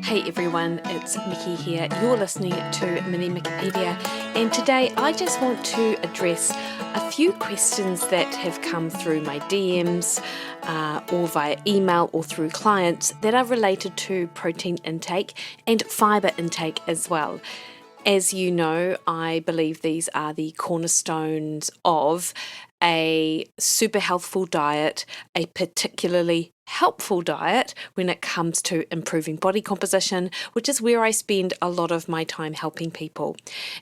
Hey everyone, it's Mikki here. You're listening to Mini Mikkipedia, and today I just want to address a few questions that have come through my DMs or via email or through clients that are related to protein intake and fibre intake as well. As you know, I believe these are the cornerstones of a super healthful diet, a particularly helpful diet when it comes to improving body composition, which is where I spend a lot of my time helping people.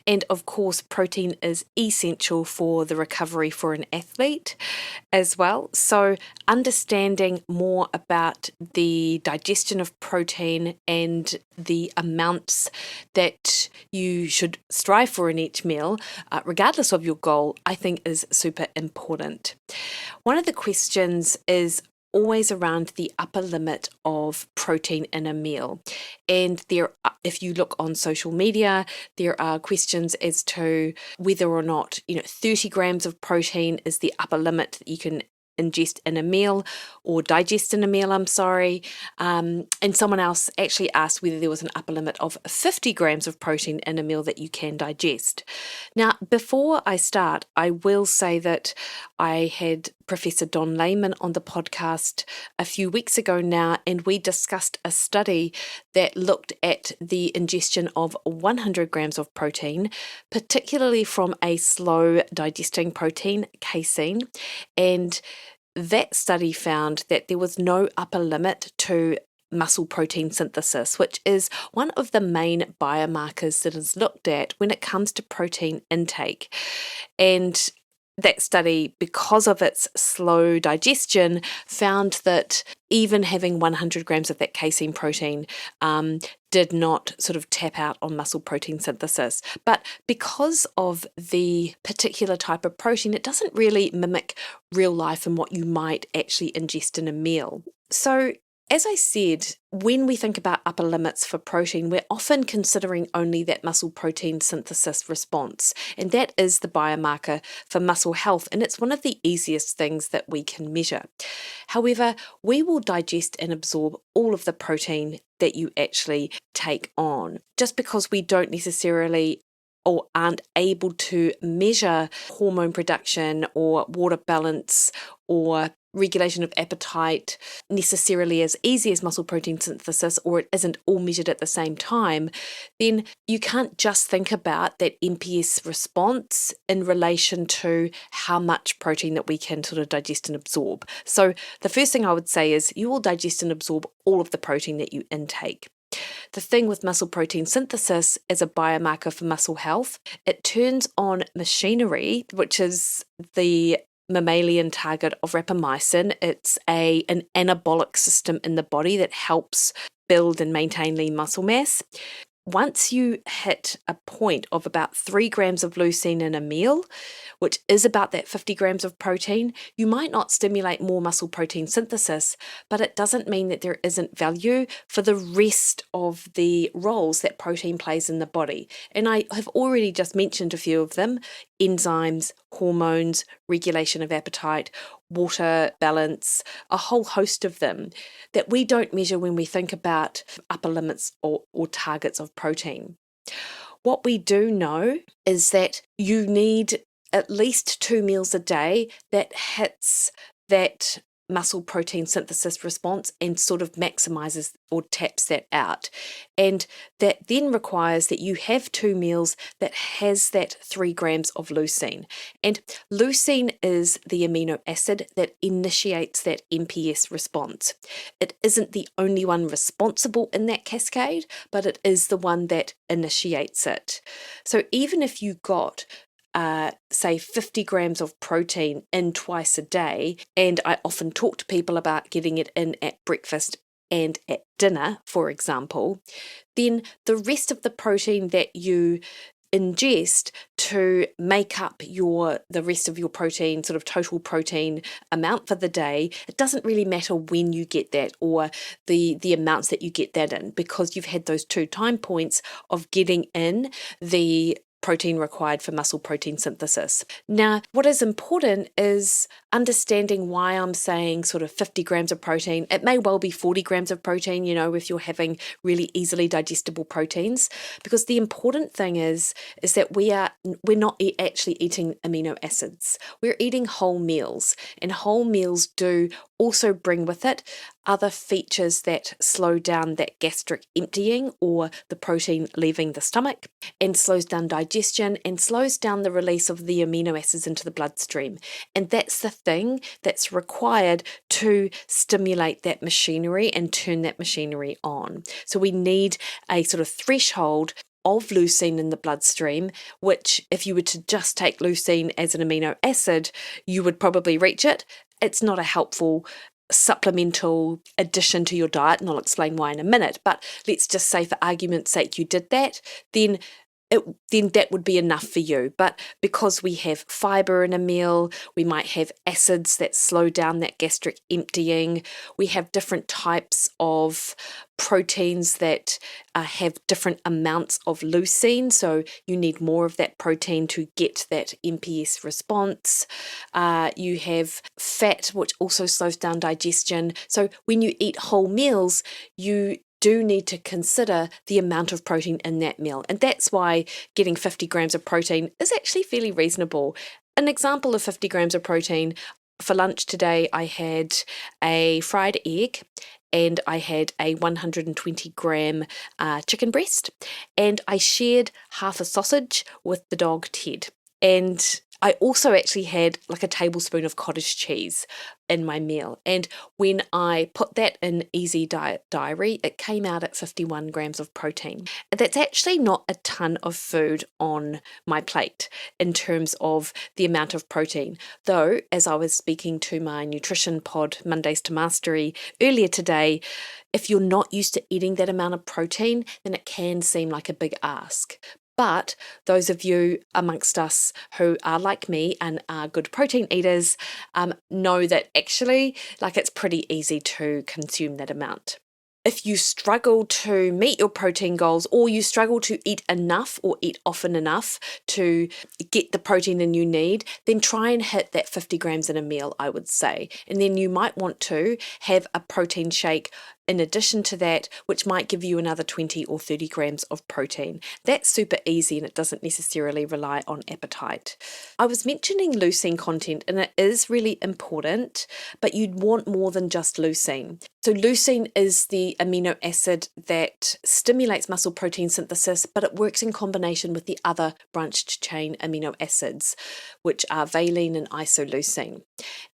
And of course, protein is essential for the recovery for an athlete as well. So understanding more about the digestion of protein and the amounts that you should strive for in each meal, regardless of your goal, I think is super important. One of the questions is always around the upper limit of protein in a meal. And if you look on social media, there are questions as to whether or not, 30 grams of protein is the upper limit that you can ingest in a meal or digest in a meal, and someone else actually asked whether there was an upper limit of 50 grams of protein in a meal that you can digest. Now, before I start, I will say that I had Professor Don Lehman on the podcast a few weeks ago now, and we discussed a study that looked at the ingestion of 100 grams of protein, particularly from a slow digesting protein, casein, and that study found that there was no upper limit to muscle protein synthesis, which is one of the main biomarkers that is looked at when it comes to protein intake. And that study, because of its slow digestion, found that even having 100 grams of that casein protein did not sort of tap out on muscle protein synthesis. But because of the particular type of protein, it doesn't really mimic real life and what you might actually ingest in a meal. So, as I said, when we think about upper limits for protein, we're often considering only that muscle protein synthesis response, and that is the biomarker for muscle health, and it's one of the easiest things that we can measure. However, we will digest and absorb all of the protein that you actually take on. Just because we don't necessarily or aren't able to measure hormone production or water balance or regulation of appetite necessarily as easy as muscle protein synthesis, or it isn't all measured at the same time, then you can't just think about that MPS response in relation to how much protein that we can sort of digest and absorb. So the first thing I would say is you will digest and absorb all of the protein that you intake. The thing with muscle protein synthesis as a biomarker for muscle health, it turns on machinery, which is the mammalian target of rapamycin. It's an anabolic system in the body that helps build and maintain lean muscle mass. Once you hit a point of about 3 grams of leucine in a meal, which is about that 50 grams of protein, you might not stimulate more muscle protein synthesis, but it doesn't mean that there isn't value for the rest of the roles that protein plays in the body. And I have already just mentioned a few of them: enzymes, hormones, regulation of appetite, water balance, a whole host of them that we don't measure when we think about upper limits or targets of protein. What we do know is that you need at least 2 meals a day that hits that muscle protein synthesis response and sort of maximizes or taps that out. And that then requires that you have 2 meals that has that 3 grams of leucine. And leucine is the amino acid that initiates that MPS response. It isn't the only one responsible in that cascade, but it is the one that initiates it. So even if you got say 50 grams of protein in twice a day, and I often talk to people about getting it in at breakfast and at dinner, for example, then the rest of the protein that you ingest to make up the rest of your protein, sort of total protein amount for the day, it doesn't really matter when you get that or the amounts that you get that in, because you've had those 2 time points of getting in the protein required for muscle protein synthesis. Now, what is important is understanding why I'm saying sort of 50 grams of protein. It may well be 40 grams of protein, if you're having really easily digestible proteins, because the important thing is that we're not actually eating amino acids. We're eating whole meals, and whole meals do also bring with it other features that slow down that gastric emptying or the protein leaving the stomach, and slows down digestion and slows down the release of the amino acids into the bloodstream. And that's the thing that's required to stimulate that machinery and turn that machinery on. So we need a sort of threshold of leucine in the bloodstream, which if you were to just take leucine as an amino acid, you would probably reach it. It's not a helpful supplemental addition to your diet, and I'll explain why in a minute, but let's just say for argument's sake you did that, then that would be enough for you. But because we have fibre in a meal, we might have acids that slow down that gastric emptying. We have different types of proteins that have different amounts of leucine, so you need more of that protein to get that MPS response. You have fat, which also slows down digestion. So when you eat whole meals, you do need to consider the amount of protein in that meal. And that's why getting 50 grams of protein is actually fairly reasonable. An example of 50 grams of protein, for lunch today, I had a fried egg and I had a 120 gram chicken breast, and I shared half a sausage with the dog Ted. And I also actually had like a tablespoon of cottage cheese in my meal. And when I put that in Easy Diet Diary, it came out at 51 grams of protein. That's actually not a ton of food on my plate in terms of the amount of protein. Though, as I was speaking to my nutrition pod, Mondays to Mastery, earlier today, if you're not used to eating that amount of protein, then it can seem like a big ask. But those of you amongst us who are like me and are good protein eaters know that actually, it's pretty easy to consume that amount. If you struggle to meet your protein goals, or you struggle to eat enough or eat often enough to get the protein in you need, then try and hit that 50 grams in a meal, I would say. And then you might want to have a protein shake in addition to that, which might give you another 20 or 30 grams of protein. That's super easy, and it doesn't necessarily rely on appetite. I was mentioning leucine content, and it is really important, but you'd want more than just leucine. So leucine is the amino acid that stimulates muscle protein synthesis, but it works in combination with the other branched chain amino acids, which are valine and isoleucine.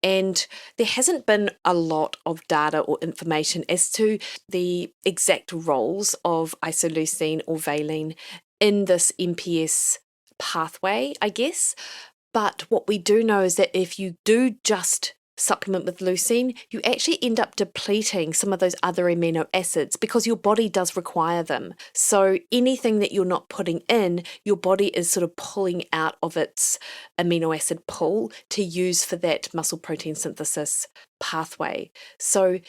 And there hasn't been a lot of data or information as to the exact roles of isoleucine or valine in this MPS pathway, I guess. But what we do know is that if you do just supplement with leucine, you actually end up depleting some of those other amino acids because your body does require them. So anything that you're not putting in, your body is sort of pulling out of its amino acid pool to use for that muscle protein synthesis pathway. So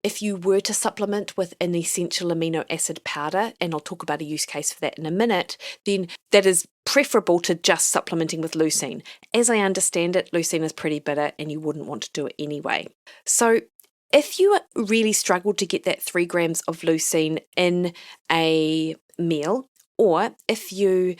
if you were to supplement with an essential amino acid powder, and I'll talk about a use case for that in a minute, then that is preferable to just supplementing with leucine. As I understand it, leucine is pretty bitter and you wouldn't want to do it anyway. So if you really struggle to get that 3 grams of leucine in a meal, or if you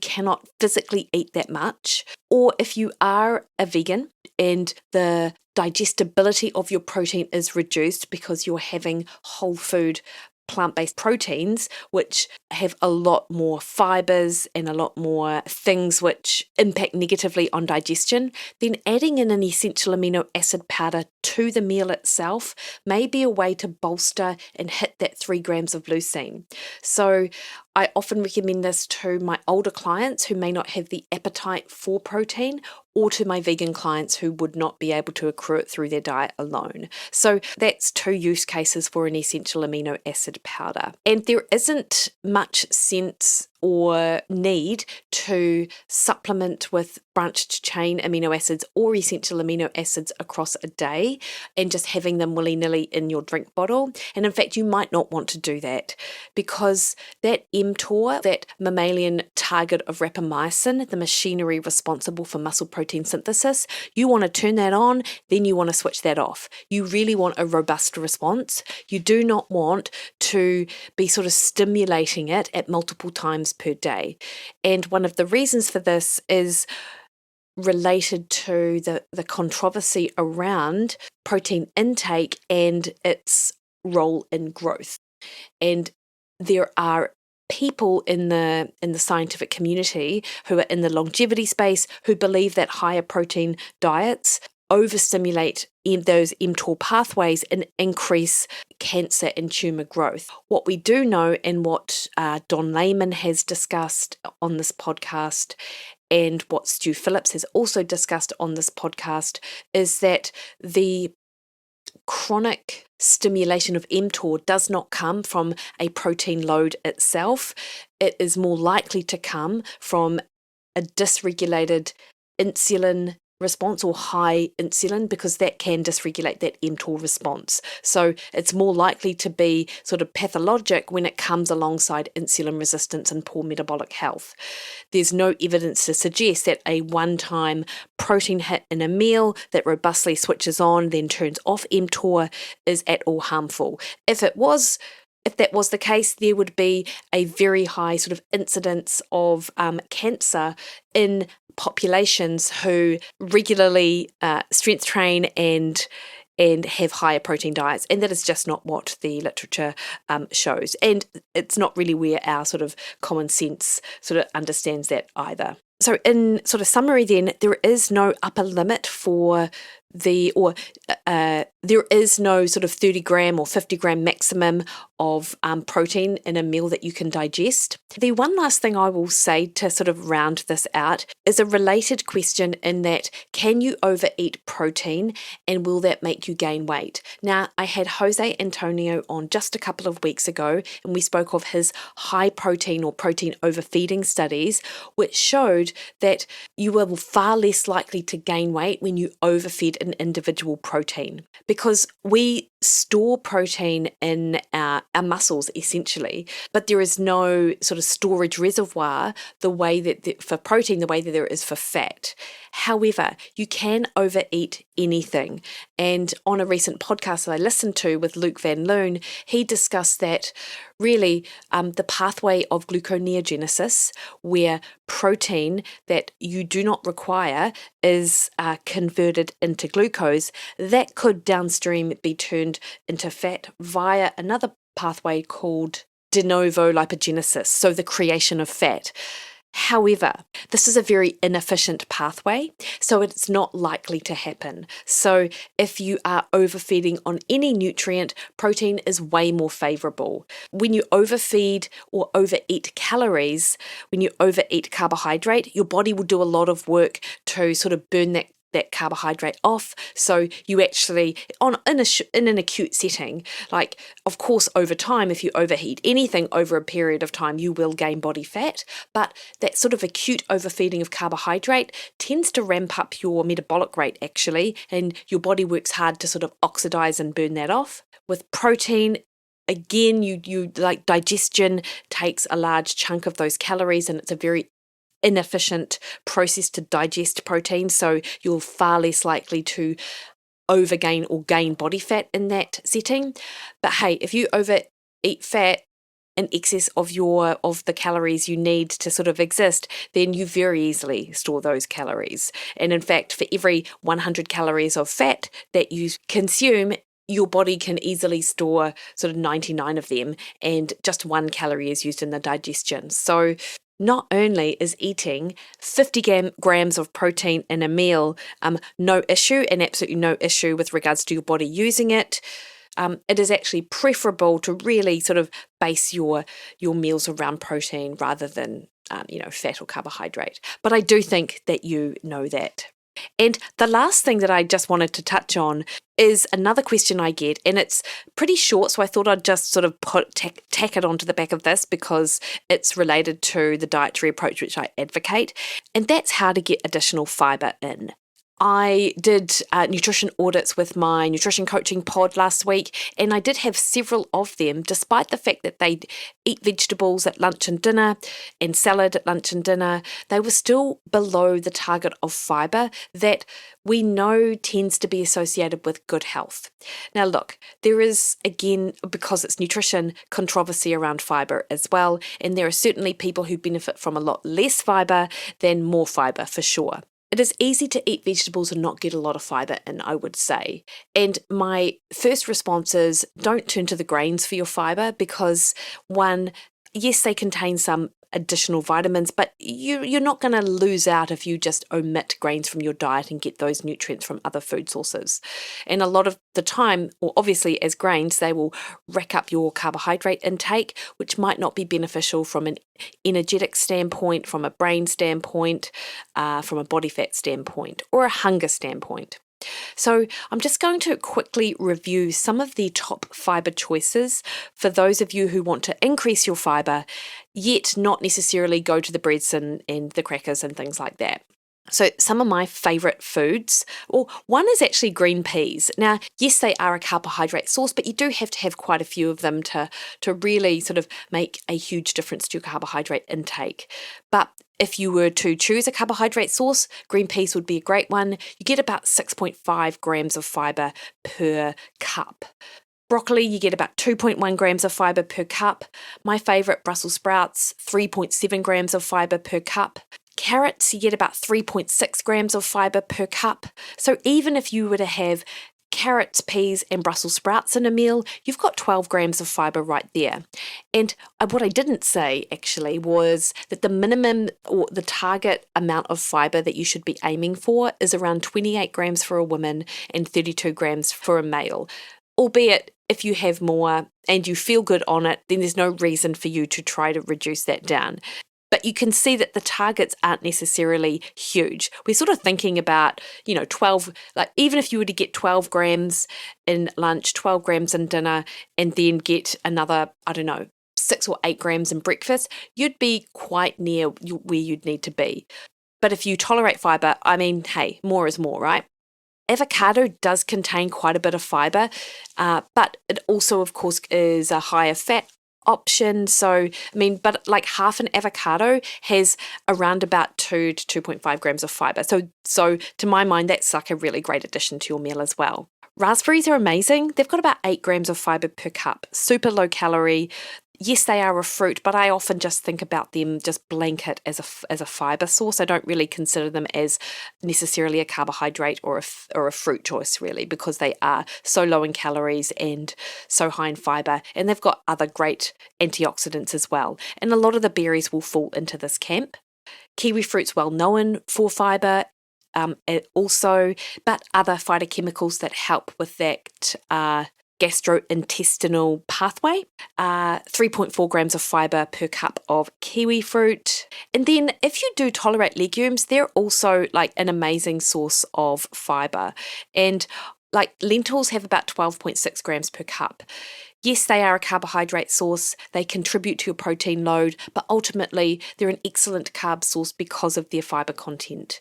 cannot physically eat that much, or if you are a vegan and the digestibility of your protein is reduced because you're having whole food plant-based proteins, which have a lot more fibers and a lot more things which impact negatively on digestion, then adding in an essential amino acid powder to the meal itself may be a way to bolster and hit that 3 grams of leucine. So I often recommend this to my older clients who may not have the appetite for protein, or to my vegan clients who would not be able to accrue it through their diet alone. So that's 2 use cases for an essential amino acid powder. And there isn't much sense or need to supplement with branched chain amino acids or essential amino acids across a day and just having them willy-nilly in your drink bottle. And in fact, you might not want to do that, because that mTOR, that mammalian target of rapamycin, the machinery responsible for muscle protein synthesis, you want to turn that on, then you want to switch that off. You really want a robust response. You do not want to be sort of stimulating it at multiple times per day. And one of the reasons for this is related to the controversy around protein intake and its role in growth. And there are people in the scientific community who are in the longevity space who believe that higher protein diets overstimulate those mTOR pathways and increase cancer and tumour growth. What we do know, and what Don Layman has discussed on this podcast, and what Stu Phillips has also discussed on this podcast, is that the chronic stimulation of mTOR does not come from a protein load itself. It is more likely to come from a dysregulated insulin response or high insulin, because that can dysregulate that mTOR response. So it's more likely to be sort of pathologic when it comes alongside insulin resistance and poor metabolic health. There's no evidence to suggest that a one-time protein hit in a meal that robustly switches on, then turns off mTOR is at all harmful. If that was the case, there would be a very high sort of incidence of cancer in populations who regularly strength train and have higher protein diets, and that is just not what the literature shows, and it's not really where our sort of common sense sort of understands that either. So in sort of summary then, there is no upper limit for there is no sort of 30 gram or 50 gram maximum of protein in a meal that you can digest. The one last thing I will say to sort of round this out is a related question, in that, can you overeat protein and will that make you gain weight? Now, I had Jose Antonio on just a couple of weeks ago, and we spoke of his high protein or protein overfeeding studies, which showed that you were far less likely to gain weight when you overfeed an individual protein, because we store protein in our muscles essentially, but there is no sort of storage reservoir the way that for protein, the way that there is for fat. However, you can overeat anything. And on a recent podcast that I listened to with Luke Van Loon, he discussed that really the pathway of gluconeogenesis, where protein that you do not require is converted into glucose, that could downstream be turned into fat via another pathway called de novo lipogenesis, so the creation of fat. However, this is a very inefficient pathway, so it's not likely to happen. So if you are overfeeding on any nutrient, protein is way more favourable. When you overfeed or overeat calories, when you overeat carbohydrate, your body will do a lot of work to sort of burn that carbohydrate off. So you actually, in an acute setting, like, of course, over time, if you overheat anything over a period of time, you will gain body fat, but that sort of acute overfeeding of carbohydrate tends to ramp up your metabolic rate actually, and your body works hard to sort of oxidize and burn that off. With protein, again, you like, digestion takes a large chunk of those calories, and it's a very inefficient process to digest protein, so you're far less likely to overgain or gain body fat in that setting. But hey, if you overeat fat in excess of the calories you need to sort of exist, then you very easily store those calories. And in fact, for every 100 calories of fat that you consume, your body can easily store sort of 99 of them, and just 1 calorie is used in the digestion. So not only is eating 50 grams of protein in a meal no issue, and absolutely no issue with regards to your body using it, it is actually preferable to really sort of base your meals around protein rather than fat or carbohydrate. But I do think that you know that. And the last thing that I just wanted to touch on is another question I get, and it's pretty short, so I thought I'd just sort of tack it onto the back of this because it's related to the dietary approach which I advocate, and that's how to get additional fibre in. I did nutrition audits with my nutrition coaching pod last week, and I did have several of them, despite the fact that they eat vegetables at lunch and dinner and salad at lunch and dinner, they were still below the target of fibre that we know tends to be associated with good health. Now look, there is, again, because it's nutrition, controversy around fibre as well, and there are certainly people who benefit from a lot less fibre than more fibre for sure. It is easy to eat vegetables and not get a lot of fibre in, I would say. And my first response is don't turn to the grains for your fibre because, one, yes, they contain some additional vitamins, but you're not going to lose out if you just omit grains from your diet and get those nutrients from other food sources. And a lot of the time, or obviously as grains, they will rack up your carbohydrate intake, which might not be beneficial from an energetic standpoint, from a brain standpoint, from a body fat standpoint, or a hunger standpoint. So I'm just going to quickly review some of the top fibre choices for those of you who want to increase your fibre, yet not necessarily go to the breads and the crackers and things like that. So some of my favourite foods, well, one is actually green peas. Now, yes, they are a carbohydrate source, but you do have to have quite a few of them to really sort of make a huge difference to your carbohydrate intake. But if you were to choose a carbohydrate source, green peas would be a great one. You get about 6.5 grams of fibre per cup. Broccoli, you get about 2.1 grams of fibre per cup. My favourite, Brussels sprouts, 3.7 grams of fibre per cup. Carrots, you get about 3.6 grams of fibre per cup. So even if you were to have carrots, peas and Brussels sprouts in a meal, you've got 12 grams of fibre right there. And what I didn't say actually was that the minimum or the target amount of fibre that you should be aiming for is around 28 grams for a woman and 32 grams for a male. Albeit if you have more and you feel good on it, then there's no reason for you to try to reduce that down. But you can see that the targets aren't necessarily huge. We're sort of thinking about, 12, like even if you were to get 12 grams in lunch, 12 grams in dinner, and then get another, 6 or 8 grams in breakfast, you'd be quite near where you'd need to be. But if you tolerate fibre, hey, more is more, right? Avocado does contain quite a bit of fibre, but it also, of course, is a higher fat option. So, but like half an avocado has around about 2 to 2.5 grams of fibre. So to my mind, that's like a really great addition to your meal as well. Raspberries are amazing. They've got about 8 grams of fibre per cup, super low calorie. Yes, they are a fruit, but I often just think about them just blanket as a fibre source. I don't really consider them as necessarily a carbohydrate or a fruit choice really, because they are so low in calories and so high in fibre, and they've got other great antioxidants as well. And a lot of the berries will fall into this camp. Kiwi fruit's well known for fibre. Also, but other phytochemicals that help with that gastrointestinal pathway, 3.4 grams of fibre per cup of kiwi fruit. And then if you do tolerate legumes, they're also like an amazing source of fibre. And like lentils have about 12.6 grams per cup. Yes, they are a carbohydrate source. They contribute to your protein load, but ultimately they're an excellent carb source because of their fibre content.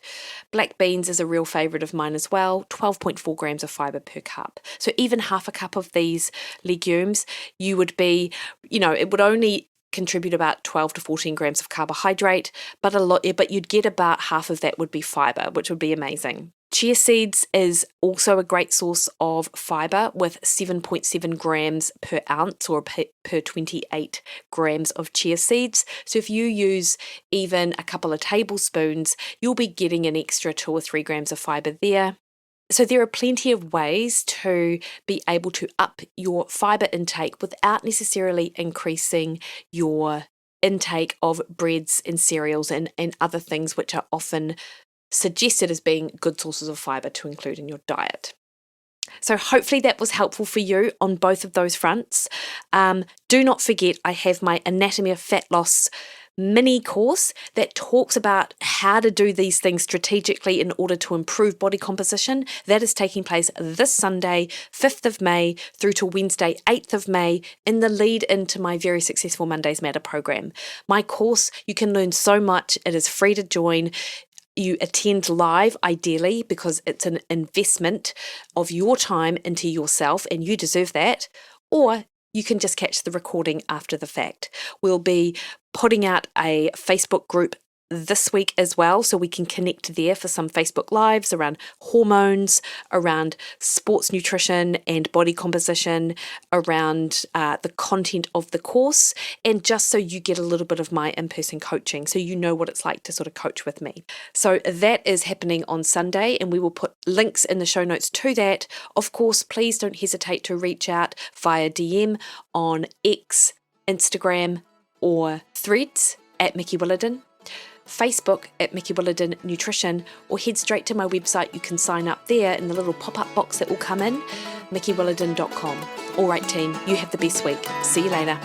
Black beans is a real favourite of mine as well, 12.4 grams of fibre per cup. So even half a cup of these legumes, you would be, it would only contribute about 12 to 14 grams of carbohydrate, but you'd get about half of that would be fibre, which would be amazing. Chia seeds is also a great source of fibre with 7.7 grams per ounce or per 28 grams of chia seeds. So if you use even a couple of tablespoons, you'll be getting an extra 2 or 3 grams of fibre there. So there are plenty of ways to be able to up your fibre intake without necessarily increasing your intake of breads and cereals and other things which are often suggested as being good sources of fibre to include in your diet. So hopefully that was helpful for you on both of those fronts. Do not forget I have my Anatomy of Fat Loss mini course that talks about how to do these things strategically in order to improve body composition. That is taking place this Sunday, 5th of May, through to Wednesday, 8th of May, in the lead into my Very Successful Mondays Matter program. My course, you can learn so much. It is free to join. You attend live, ideally, because it's an investment of your time into yourself, and you deserve that. Or you can just catch the recording after the fact. We'll be putting out a Facebook group this week as well, so we can connect there for some Facebook Lives around hormones, around sports nutrition and body composition, around the content of the course, and just so you get a little bit of my in-person coaching, so you know what it's like to sort of coach with me. So that is happening on Sunday, and we will put links in the show notes to that. Of course, please don't hesitate to reach out via DM on X, Instagram, or Threads at Mikki Williden, Facebook at Mikki Williden Nutrition, or head straight to my website. You can sign up there in the little pop-up box that will come in, mikkiwilliden.com. All right, team, you have the best week. See you later.